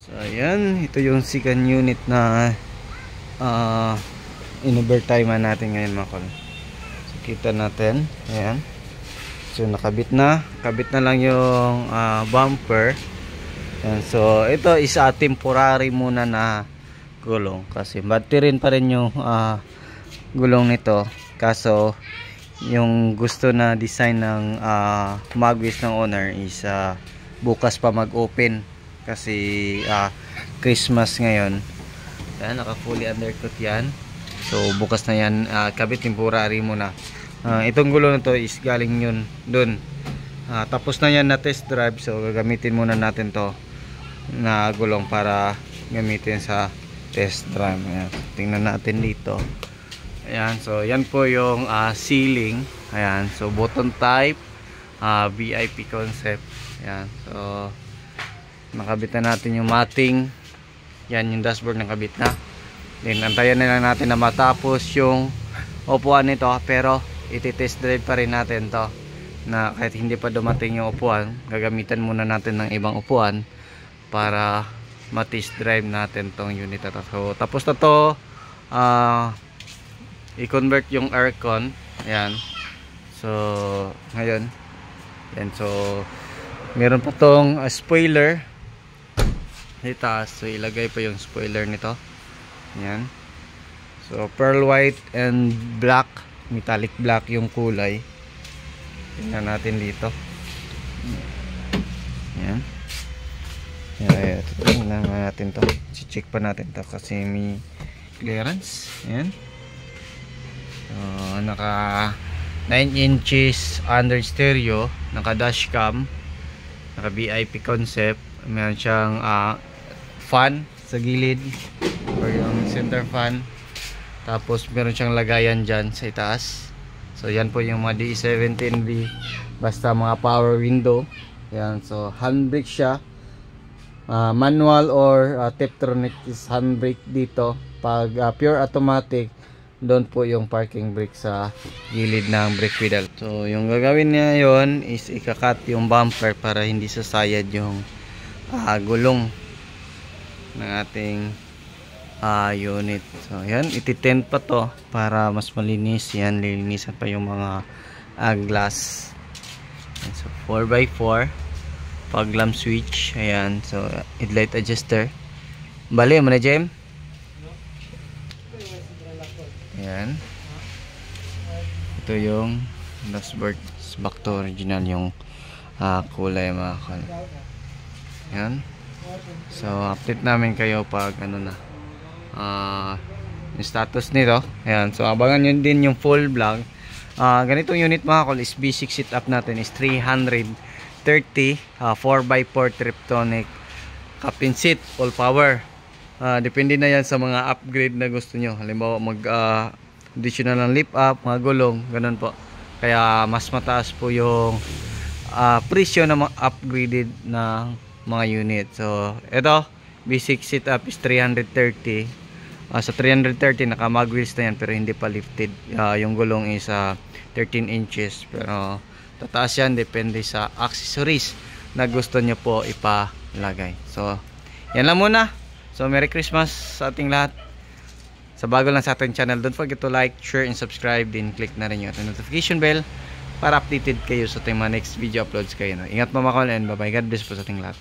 So ayan, ito yung second unit na in-overtime natin ngayon mga kol. So kita natin, ayan. So nakabit na, kabit na lang yung bumper. Ayan, so ito is temporary muna na gulong kasi battery pa rin yung gulong nito. Kaso yung gusto na design ng Magwis ng owner is bukas pa mag-open kasi Christmas ngayon. Ayan, naka fully undercut yan. So bukas na yan, kabit temporary muna. Itong gulong na to is galing yun dun. Tapos na yan na test drive, so gagamitin muna natin to na gulong para gamitin sa test drive. Ayan, tingnan natin dito. Ayan, so yan po yung sealing. Ayan, so button type, VIP concept. Ayan, so nakabit na natin yung matting. Yan yung dashboard nakabit na. Then antayan na lang natin na matapos yung upuan nito, pero iti-test drive pa rin natin to, na kahit hindi pa dumating yung upuan, gagamitan muna natin ng ibang upuan para ma-test drive natin tong unit na to. So tapos na to, i-convert yung aircon. Ayan, so ngayon yan, so meron pa tong spoiler dito, so ilagay pa yung spoiler nito. Ayan, so pearl white and black, metallic black yung kulay. Tingnan natin dito. Ayan, ayan, tingnan natin to, check pa natin to kasi may clearance. Ayan, so naka 9 inches under stereo, naka dashcam, naka VIP concept, meron siyang fan sa gilid or yung center fan, tapos meron siyang lagayan dyan sa itaas. So yan po yung mga D17B, basta mga power window. Yan, so handbrake siya, manual or Tiptronic is handbrake dito. Pag pure automatic, doon po yung parking brake sa gilid ng brake pedal. So yung gagawin niya yon is ikakat yung bumper para hindi sasayad yung gulong ng ating unit. So yan, iti-tint pa to para mas malinis. Yan, lilinisan pa yung mga glass. Yan, so 4x4 pag lamp switch. Ayan, so headlight adjuster. Bali mo na, Jem? Ayan, ito yung dashboard, back to original yung kulay mga kol. Ayan, so update namin kayo pag ano na yung status nito. Ayan, so abangan nyo din yung full vlog. Ganitong unit mga kol is basic setup natin is 330 4x4 Tiptronic captain seat, all power. Depende na yan sa mga upgrade na gusto nyo. Halimbawa mag additional ng lift up, mga gulong, ganun po. Kaya mas mataas po yung presyo na mga upgraded na mga unit. So ito, basic setup is 330. Sa 330 naka mag wheels na yan pero hindi pa lifted. Yung gulong is 13 inches pero tataas yan, depende sa accessories na gusto nyo po ipalagay. So yan lang muna. So Merry Christmas sa ating lahat. Sa bago lang sa ating channel, don't forget to like, share, and subscribe. Then click na rin yung notification bell para updated kayo sa ating mga next video uploads kayo. Ingat mga kol and bye bye. God bless po sa ating lahat.